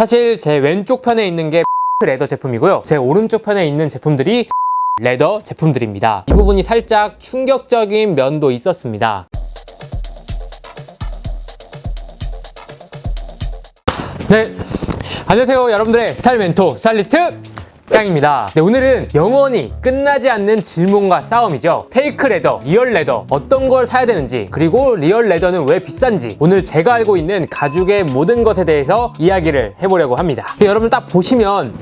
사실 제 왼쪽 편에 있는 게 레더 제품이고요. 제 오른쪽 편에 있는 제품들이 레더 제품들입니다. 이 부분이 살짝 충격적인 면도 있었습니다. 네, 안녕하세요 여러분들의 스타일 멘토 스타일리스트 깡입니다. 네, 오늘은 영원히 끝나지 않는 질문과 싸움이죠. 페이크 레더, 리얼 레더 어떤 걸 사야 되는지, 그리고 리얼 레더는 왜 비싼지, 오늘 제가 알고 있는 가죽의 모든 것에 대해서 이야기를 해보려고 합니다. 여러분 딱 보시면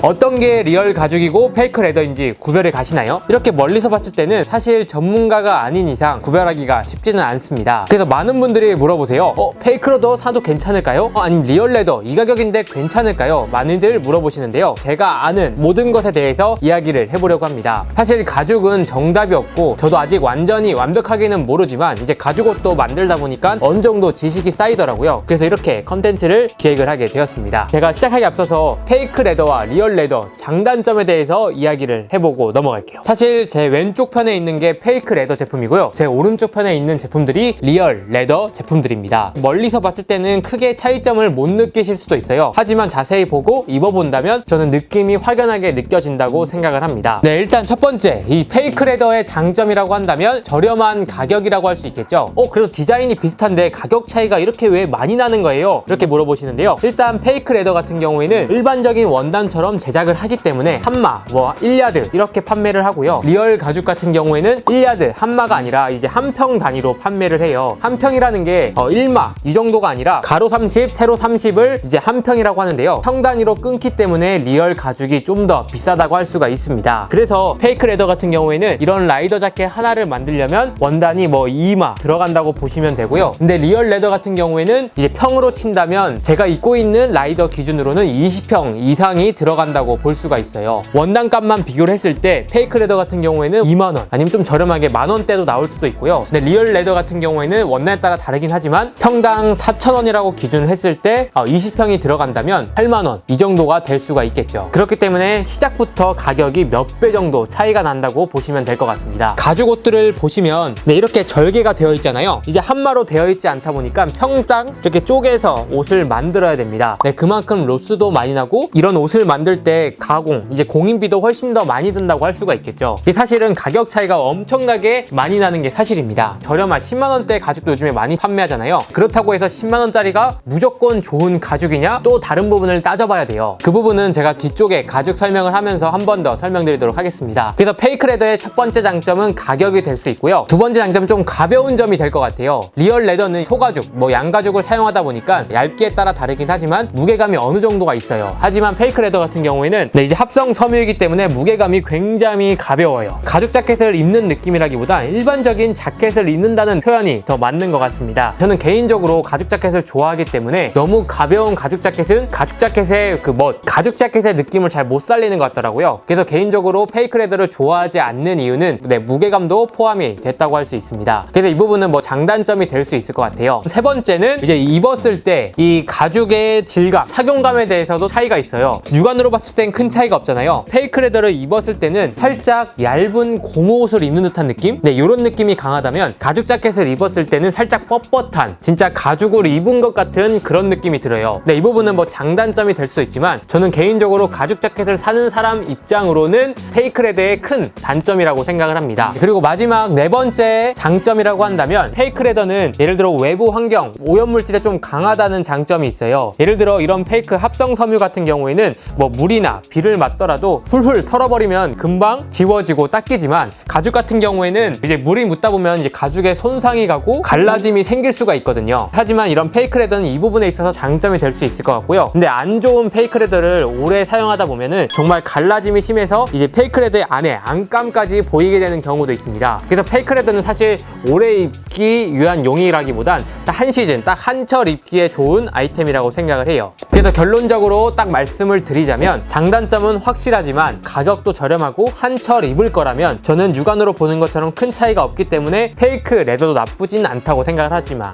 어떤 게 리얼 가죽이고 페이크 레더인지 구별이 가시나요? 이렇게 멀리서 봤을 때는 사실 전문가가 아닌 이상 구별하기가 쉽지는 않습니다. 그래서 많은 분들이 물어보세요. 페이크 레더 사도 괜찮을까요? 아니면 리얼 레더 이 가격인데 괜찮을까요? 많이들 물어보시는데요. 제가 아는 모든 것에 대해서 이야기를 해보려고 합니다. 사실 가죽은 정답이 없고 저도 아직 완전히 완벽하게는 모르지만 이제 가죽 옷도 만들다 보니까 어느 정도 지식이 쌓이더라고요. 그래서 이렇게 컨텐츠를 기획을 하게 되었습니다. 제가 시작하기 앞서서 페이크 레더와 리얼 레더 장단점에 대해서 이야기를 해보고 넘어갈게요. 사실 제 왼쪽 편에 있는 게 페이크 레더 제품이고요. 제 오른쪽 편에 있는 제품들이 리얼 레더 제품들입니다. 멀리서 봤을 때는 크게 차이점을 못 느끼실 수도 있어요. 하지만 자세히 보고 입어본다면 저는 느낌이 확연하게 느껴진다고 생각을 합니다. 네, 일단 첫 번째, 이 페이크 레더의 장점이라고 한다면 저렴한 가격이라고 할 수 있겠죠. 그래도 디자인이 비슷한데 가격 차이가 이렇게 왜 많이 나는 거예요? 이렇게 물어보시는데요. 일단 페이크 레더 같은 경우에는 일반적인 원단처럼 제작을 하기 때문에 한마, 1야드 이렇게 판매를 하고요. 리얼 가죽 같은 경우에는 1야드, 한마가 아니라 이제 한 평 단위로 판매를 해요. 한 평이라는 게 1마 이 정도가 아니라 가로 30, 세로 30을 이제 한 평이라고 하는데요. 평 단위로 끊기 때문에 리얼 가죽이 좀 더 비싸다고 할 수가 있습니다. 그래서 페이크 레더 같은 경우에는 이런 라이더 자켓 하나를 만들려면 원단이 2마 들어간다고 보시면 되고요. 근데 리얼 레더 같은 경우에는 이제 평으로 친다면 제가 입고 있는 라이더 기준으로는 20평 이상이 들어간다고 볼 수가 있어요. 원단값만 비교를 했을 때 페이크 레더 같은 경우에는 2만원 아니면 좀 저렴하게 만원대도 나올 수도 있고요. 근데 리얼 레더 같은 경우에는 원단에 따라 다르긴 하지만 평당 4,000원이라고 기준을 했을 때 20평이 들어간다면 8만원 이 정도가 될 수가 있겠죠. 그렇기 때문에 시작부터 가격이 몇 배 정도 차이가 난다고 보시면 될 것 같습니다. 가죽 옷들을 보시면 이렇게 절개가 되어 있잖아요. 이제 한마로 되어 있지 않다 보니까 평당 이렇게 쪼개서 옷을 만들어야 됩니다. 그만큼 로스도 많이 나고 이런 옷을 만들 때 가공, 이제 공인비도 훨씬 더 많이 든다고 할 수가 있겠죠. 이게 사실은 가격 차이가 엄청나게 많이 나는 게 사실입니다. 저렴한 10만원대 가죽도 요즘에 많이 판매하잖아요. 그렇다고 해서 10만원짜리가 무조건 좋은 가죽이냐? 또 다른 부분을 따져봐야 돼요. 그 부분은 제가 뒤쪽에 가죽 설명을 하면서 한 번 더 설명드리도록 하겠습니다. 그래서 페이크 레더의 첫 번째 장점은 가격이 될 수 있고요. 두 번째 장점은 좀 가벼운 점이 될 것 같아요. 리얼 레더는 소가죽, 양가죽을 사용하다 보니까 얇기에 따라 다르긴 하지만 무게감이 어느 정도가 있어요. 하지만 페이크 레더 같은 경우에는 이제 합성 섬유이기 때문에 무게감이 굉장히 가벼워요. 가죽 자켓을 입는 느낌이라기보다 일반적인 자켓을 입는다는 표현이 더 맞는 것 같습니다. 저는 개인적으로 가죽 자켓을 좋아하기 때문에 너무 가벼운 가죽 자켓은 가죽 자켓의 가죽 자켓의 느낌을 잘 못 살리는 것 같더라고요. 그래서 개인적으로 페이크 레더를 좋아하지 않는 이유는 무게감도 포함이 됐다고 할 수 있습니다. 그래서 이 부분은 장단점이 될 수 있을 것 같아요. 세 번째는 이제 입었을 때 이 가죽의 질감, 착용감에 대해서도 차이가 있어요. 육안으로 봤을 땐 큰 차이가 없잖아요. 페이크 레더를 입었을 때는 살짝 얇은 고무옷을 입는 듯한 느낌? 이런 느낌이 강하다면 가죽 자켓을 입었을 때는 살짝 뻣뻣한 진짜 가죽을 입은 것 같은 그런 느낌이 들어요. 이 부분은 장단점이 될 수 있지만 저는 개인적으로 가죽 자켓을 사는 사람 입장으로는 페이크 레더의 큰 단점이라고 생각을 합니다. 그리고 마지막 네 번째 장점이라고 한다면 페이크 레더는 예를 들어 외부 환경, 오염물질에 좀 강하다는 장점이 있어요. 예를 들어 이런 페이크 합성 섬유 같은 경우에는 물이나 비를 맞더라도 훌훌 털어버리면 금방 지워지고 닦이지만 가죽 같은 경우에는 이제 물이 묻다 보면 이제 가죽에 손상이 가고 갈라짐이 생길 수가 있거든요. 하지만 이런 페이크 레더는 이 부분에 있어서 장점이 될 수 있을 것 같고요. 근데 안 좋은 페이크 레더를 오래 사용하다 보면은 정말 갈라짐이 심해서 이제 페이크 레더의 안에 안감까지 보이게 되는 경우도 있습니다. 그래서 페이크 레더는 사실 오래 입기 위한 용이라기보단 딱 한 시즌, 딱 한철 입기에 좋은 아이템이라고 생각을 해요. 그래서 결론적으로 딱 말씀을 드리자면 보자면 장단점은 확실하지만 가격도 저렴하고 한철 입을 거라면 저는 육안으로 보는 것처럼 큰 차이가 없기 때문에 페이크 레더도 나쁘진 않다고 생각을 하지만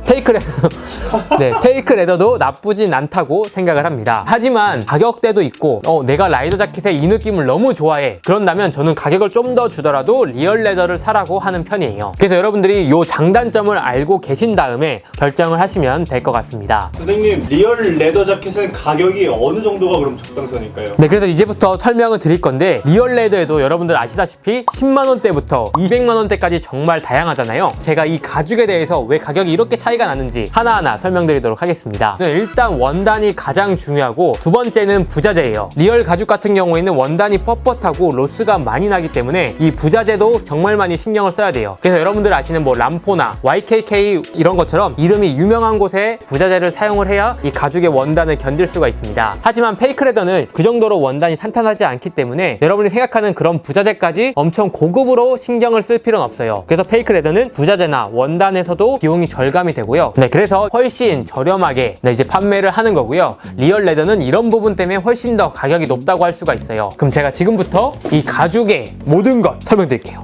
페이크 레더도 나쁘진 않다고 생각을 합니다. 하지만 가격대도 있고 내가 라이더 자켓의 이 느낌을 너무 좋아해 그런다면 저는 가격을 좀 더 주더라도 리얼 레더를 사라고 하는 편이에요. 그래서 여러분들이 이 장단점을 알고 계신 다음에 결정을 하시면 될 것 같습니다. 선생님, 리얼 레더 자켓은 가격이 어느 정도가 그럼 적당선일까요? 네, 그래서 이제부터 설명을 드릴 건데 리얼 레더에도 여러분들 아시다시피 10만 원대부터 200만 원대까지 정말 다양하잖아요. 제가 이 가죽에 대해서 왜 가격이 이렇게 차이가 나는지 하나하나 설명드리도록 하겠습니다. 일단 원단이 가장 중요하고 두 번째는 부자재예요. 리얼 가죽 같은 경우에는 원단이 뻣뻣하고 로스가 많이 나기 때문에 이 부자재도 정말 많이 신경을 써야 돼요. 그래서 여러분들 아시는 뭐 람포나 YKK 이런 것처럼 이름이 유명한 곳에 부자재를 사용을 해야 이 가죽의 원단을 견딜 수가 있습니다. 하지만 페이크 레더는 그 정도로 원단이 탄탄하지 않기 때문에 여러분이 생각하는 그런 부자재까지 엄청 고급으로 신경을 쓸 필요는 없어요. 그래서 페이크 레더는 부자재나 원단에서도 비용이 절감이 되고요. 네, 그래서 훨씬 저렴하게 이제 판매를 하는 거고요. 리얼 레더는 이런 부분 때문에 훨씬 더 가격이 높다고 할 수가 있어요. 그럼 제가 지금부터 이 가죽의 모든 것 설명드릴게요.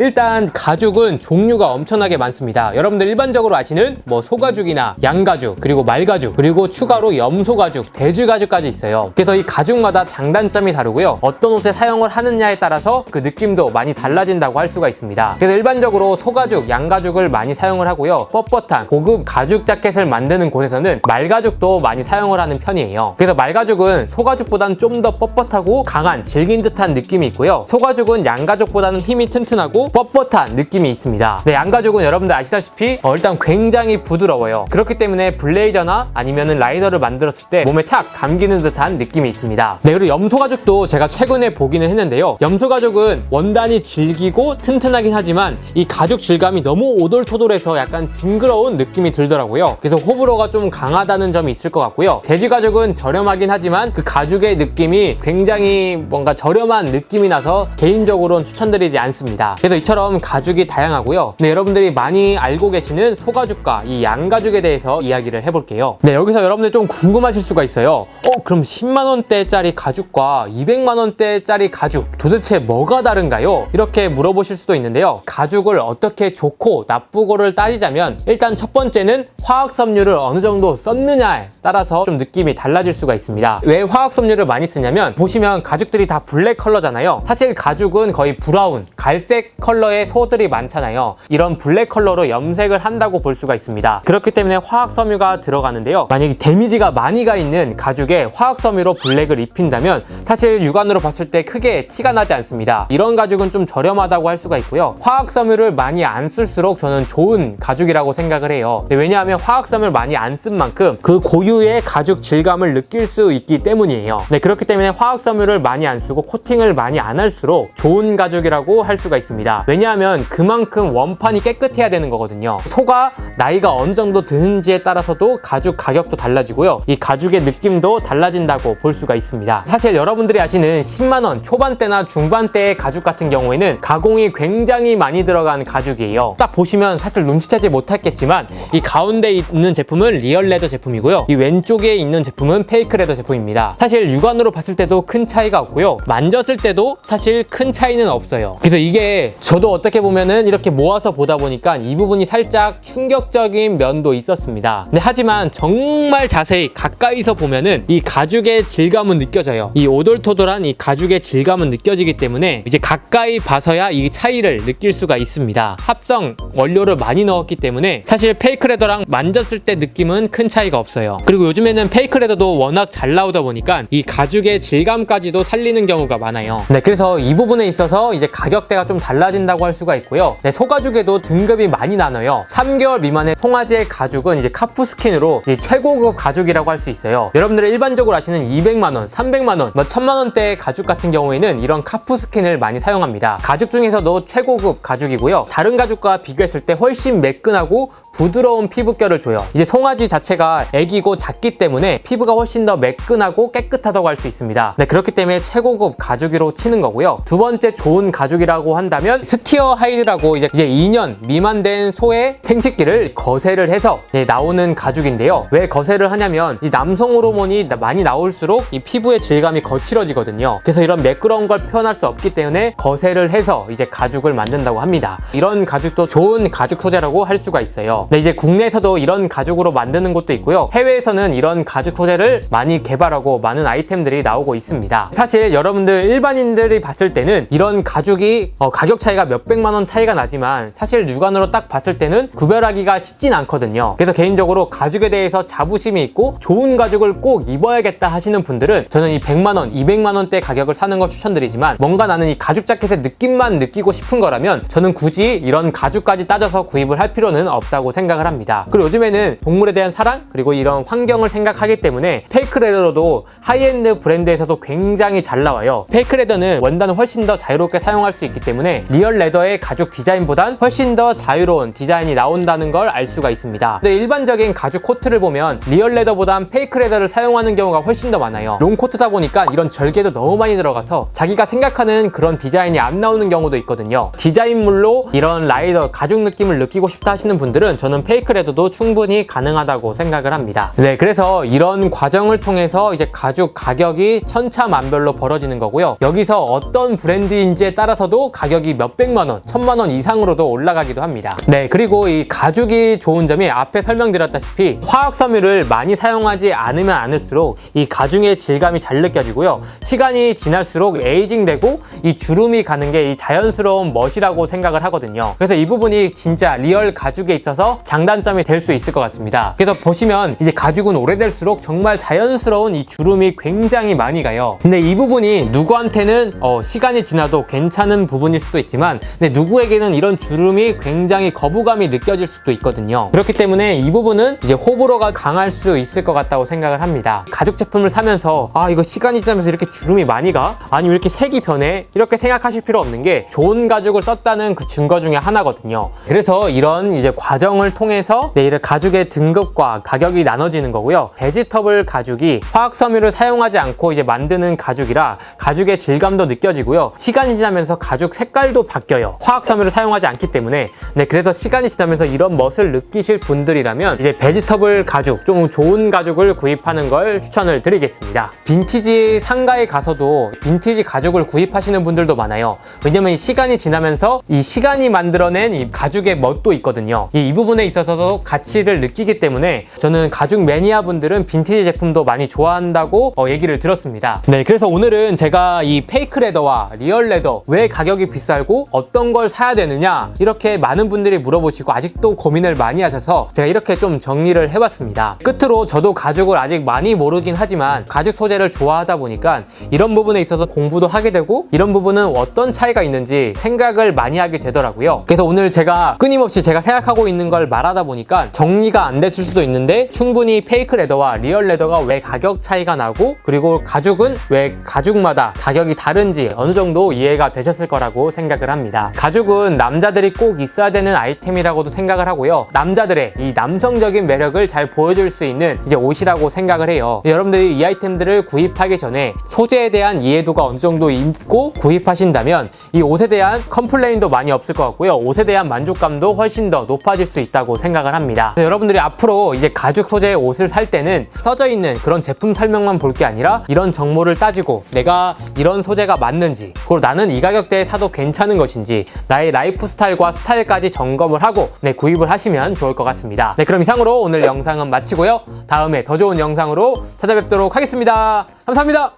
일단 가죽은 종류가 엄청나게 많습니다. 여러분들 일반적으로 아시는 뭐 소가죽이나 양가죽, 그리고 말가죽, 그리고 추가로 염소가죽, 돼지가죽까지 있어요. 그래서 이 가죽마다 장단점이 다르고요. 어떤 옷에 사용을 하느냐에 따라서 그 느낌도 많이 달라진다고 할 수가 있습니다. 그래서 일반적으로 소가죽, 양가죽을 많이 사용을 하고요. 뻣뻣한 고급 가죽 자켓을 만드는 곳에서는 말가죽도 많이 사용을 하는 편이에요. 그래서 말가죽은 소가죽보다는 좀 더 뻣뻣하고 강한 질긴 듯한 느낌이 있고요. 소가죽은 양가죽보다는 힘이 튼튼하고 뻣뻣한 느낌이 있습니다. 네, 양가죽은 여러분들 아시다시피 일단 굉장히 부드러워요. 그렇기 때문에 블레이저나 아니면은 라이더를 만들었을 때 몸에 착 감기는 듯한 느낌이 있습니다. 네, 그리고 염소가죽도 제가 최근에 보기는 했는데요. 염소가죽은 원단이 질기고 튼튼하긴 하지만 이 가죽 질감이 너무 오돌토돌해서 약간 징그러운 느낌이 들더라고요. 그래서 호불호가 좀 강하다는 점이 있을 것 같고요. 돼지가죽은 저렴하긴 하지만 그 가죽의 느낌이 굉장히 뭔가 저렴한 느낌이 나서 개인적으로는 추천드리지 않습니다. 그래서 이처럼 가죽이 다양하고요. 네, 여러분들이 많이 알고 계시는 소가죽과 이 양가죽에 대해서 이야기를 해볼게요. 네, 여기서 여러분들 좀 궁금하실 수가 있어요. 그럼 10만원대짜리 가죽과 200만원대짜리 가죽 도대체 뭐가 다른가요? 이렇게 물어보실 수도 있는데요. 가죽을 어떻게 좋고 나쁘고를 따지자면 일단 첫 번째는 화학섬유를 어느 정도 썼느냐에 따라서 좀 느낌이 달라질 수가 있습니다. 왜 화학섬유를 많이 쓰냐면 보시면 가죽들이 다 블랙 컬러잖아요. 사실 가죽은 거의 브라운, 갈색 컬러의 소들이 많잖아요. 이런 블랙 컬러로 염색을 한다고 볼 수가 있습니다. 그렇기 때문에 화학섬유가 들어가는데요. 만약에 데미지가 많이 가 있는 가죽에 화학섬유로 블랙을 입힌다면 사실 육안으로 봤을 때 크게 티가 나지 않습니다. 이런 가죽은 좀 저렴하다고 할 수가 있고요. 화학섬유를 많이 안 쓸수록 저는 좋은 가죽이라고 생각을 해요. 왜냐하면 화학섬유를 많이 안 쓴 만큼 그 고유의 가죽 질감을 느낄 수 있기 때문이에요. 네, 그렇기 때문에 화학섬유를 많이 안 쓰고 코팅을 많이 안 할수록 좋은 가죽이라고 할 수가 있습니다. 왜냐하면 그만큼 원판이 깨끗해야 되는 거거든요. 소가 나이가 어느 정도 드는지에 따라서도 가죽 가격도 달라지고요. 이 가죽의 느낌도 달라진다고 볼 수가 있습니다. 사실 여러분들이 아시는 10만원 초반대나 중반대의 가죽 같은 경우에는 가공이 굉장히 많이 들어간 가죽이에요. 딱 보시면 사실 눈치채지 못했겠지만 이 가운데 있는 제품은 리얼 레더 제품이고요. 이 왼쪽에 있는 제품은 페이크 레더 제품입니다. 사실 육안으로 봤을 때도 큰 차이가 없고요. 만졌을 때도 사실 큰 차이는 없어요. 그래서 이게 저도 어떻게 보면은 이렇게 모아서 보다 보니까 이 부분이 살짝 충격적인 면도 있었습니다. 근데 하지만 정말 자세히 가까이서 보면은 이 가죽의 질감은 느껴져요. 이 오돌토돌한 이 가죽의 질감은 느껴지기 때문에 이제 가까이 봐서야 이 차이를 느낄 수가 있습니다. 합성 원료를 많이 넣었기 때문에 사실 페이크 레더랑 만졌을 때 느낌은 큰 차이가 없어요. 그리고 요즘에는 페이크 레더도 워낙 잘 나오다 보니까 이 가죽의 질감까지도 살리는 경우가 많아요. 네, 그래서 이 부분에 있어서 이제 가격대가 좀 달라진다고 할 수가 있고요. 네, 소가죽에도 등급이 많이 나눠요. 3개월 미만의 송아지의 가죽은 이제 카프스킨으로 최고급 가죽이라고 할 수 있어요. 여러분들이 일반적으로 아시는 200만원, 300만원, 1000만원대의 가죽 같은 경우에는 이런 카프스킨을 많이 사용합니다. 가죽 중에서도 최고급 가죽이고요. 다른 가죽과 비교했을 때 훨씬 매끈하고 부드러운 피부결을 줘요. 이제 송아지 자체가 애기고 작기 때문에 피부가 훨씬 더 매끈하고 깨끗하다고 할 수 있습니다. 네, 그렇기 때문에 최고급 가죽으로 치는 거고요. 두 번째 좋은 가죽이라고 한다면 보시면 스티어 하이드라고 이제 2년 미만 된 소의 생식기를 거세를 해서 나오는 가죽인데요. 왜 거세를 하냐면 이 남성 호르몬이 많이 나올수록 이 피부의 질감이 거칠어지거든요. 그래서 이런 매끄러운 걸 표현할 수 없기 때문에 거세를 해서 이제 가죽을 만든다고 합니다. 이런 가죽도 좋은 가죽 소재라고 할 수가 있어요. 근데 이제 국내에서도 이런 가죽으로 만드는 곳도 있고요. 해외에서는 이런 가죽 소재를 많이 개발하고 많은 아이템들이 나오고 있습니다. 사실 여러분들 일반인들이 봤을 때는 이런 가죽이 가격 차이가 몇백만 원 차이가 나지만 사실 육안으로 딱 봤을 때는 구별하기가 쉽진 않거든요. 그래서 개인적으로 가죽에 대해서 자부심이 있고 좋은 가죽을 꼭 입어야겠다 하시는 분들은 저는 이 100만 원, 200만 원대 가격을 사는 거 추천드리지만 뭔가 나는 이 가죽 자켓의 느낌만 느끼고 싶은 거라면 저는 굳이 이런 가죽까지 따져서 구입을 할 필요는 없다고 생각을 합니다. 그리고 요즘에는 동물에 대한 사랑 그리고 이런 환경을 생각하기 때문에 페이크 레더로도 하이엔드 브랜드에서도 굉장히 잘 나와요. 페이크 레더는 원단을 훨씬 더 자유롭게 사용할 수 있기 때문에 리얼 레더의 가죽 디자인보단 훨씬 더 자유로운 디자인이 나온다는 걸 알 수가 있습니다. 근데 일반적인 가죽 코트를 보면 리얼 레더보단 페이크 레더를 사용하는 경우가 훨씬 더 많아요. 롱 코트다 보니까 이런 절개도 너무 많이 들어가서 자기가 생각하는 그런 디자인이 안 나오는 경우도 있거든요. 디자인물로 이런 라이더 가죽 느낌을 느끼고 싶다 하시는 분들은 저는 페이크 레더도 충분히 가능하다고 생각을 합니다. 네, 그래서 이런 과정을 통해서 이제 가죽 가격이 천차만별로 벌어지는 거고요. 여기서 어떤 브랜드인지에 따라서도 가격이 몇백만 원, 1000만 원 이상으로도 올라가기도 합니다. 네, 그리고 이 가죽이 좋은 점이 앞에 설명드렸다시피 화학 섬유를 많이 사용하지 않으면 않을수록 이 가죽의 질감이 잘 느껴지고요. 시간이 지날수록 에이징되고 이 주름이 가는 게 이 자연스러운 멋이라고 생각을 하거든요. 그래서 이 부분이 진짜 리얼 가죽에 있어서 장단점이 될 수 있을 것 같습니다. 그래서 보시면 이제 가죽은 오래될수록 정말 자연스러운 이 주름이 굉장히 많이 가요. 근데 이 부분이 누구한테는 시간이 지나도 괜찮은 부분일 수도 있지만 근데 누구에게는 이런 주름이 굉장히 거부감이 느껴질 수도 있거든요. 그렇기 때문에 이 부분은 이제 호불호가 강할 수 있을 것 같다고 생각을 합니다. 가죽 제품을 사면서 이거 시간이 지나면서 이렇게 주름이 많이 가? 아니 왜 이렇게 색이 변해? 이렇게 생각하실 필요 없는 게 좋은 가죽을 썼다는 그 증거 중에 하나거든요. 그래서 이런 이제 과정을 통해서 이런 가죽의 등급과 가격이 나눠지는 거고요. 베지터블 가죽이 화학 섬유를 사용하지 않고 이제 만드는 가죽이라 가죽의 질감도 느껴지고요. 시간이 지나면서 가죽 색깔도 바뀌어요. 화학 섬유를 사용하지 않기 때문에. 네, 그래서 시간이 지나면서 이런 멋을 느끼실 분들이라면 이제 베지터블 가죽, 좀 좋은 가죽을 구입하는 걸 추천을 드리겠습니다. 빈티지 상가에 가서도 빈티지 가죽을 구입하시는 분들도 많아요. 왜냐면 이 시간이 지나면서 이 시간이 만들어낸 이 가죽의 멋도 있거든요. 이 부분에 있어서도 가치를 느끼기 때문에 저는 가죽 매니아 분들은 빈티지 제품도 많이 좋아한다고 얘기를 들었습니다. 네, 그래서 오늘은 제가 이 페이크 레더와 리얼 레더 왜 가격이 비싸고 어떤 걸 사야 되느냐 이렇게 많은 분들이 물어보시고 아직도 고민을 많이 하셔서 제가 이렇게 좀 정리를 해봤습니다. 끝으로 저도 가죽을 아직 많이 모르긴 하지만 가죽 소재를 좋아하다 보니까 이런 부분에 있어서 공부도 하게 되고 이런 부분은 어떤 차이가 있는지 생각을 많이 하게 되더라고요. 그래서 오늘 제가 끊임없이 제가 생각하고 있는 걸 말하다 보니까 정리가 안 됐을 수도 있는데 충분히 페이크 레더와 리얼 레더가 왜 가격 차이가 나고 그리고 가죽은 왜 가죽마다 가격이 다른지 어느 정도 이해가 되셨을 거라고 생각을 합니다. 가죽은 남자들이 꼭 있어야 되는 아이템이라고도 생각을 하고요. 남자들의 이 남성적인 매력을 잘 보여줄 수 있는 이제 옷이라고 생각을 해요. 여러분들이 이 아이템들을 구입하기 전에 소재에 대한 이해도가 어느 정도 있고 구입하신다면 이 옷에 대한 컴플레인도 많이 없을 것 같고요. 옷에 대한 만족감도 훨씬 더 높아질 수 있다고 생각을 합니다. 여러분들이 앞으로 이제 가죽 소재의 옷을 살 때는 써져 있는 그런 제품 설명만 볼 게 아니라 이런 정보를 따지고 내가 이런 소재가 맞는지 그리고 나는 이 가격대에 사도 괜찮은 것인지 나의 라이프 스타일과 스타일까지 점검을 하고 구입을 하시면 좋을 것 같습니다. 네, 그럼 이상으로 오늘 영상은 마치고요. 다음에 더 좋은 영상으로 찾아뵙도록 하겠습니다. 감사합니다.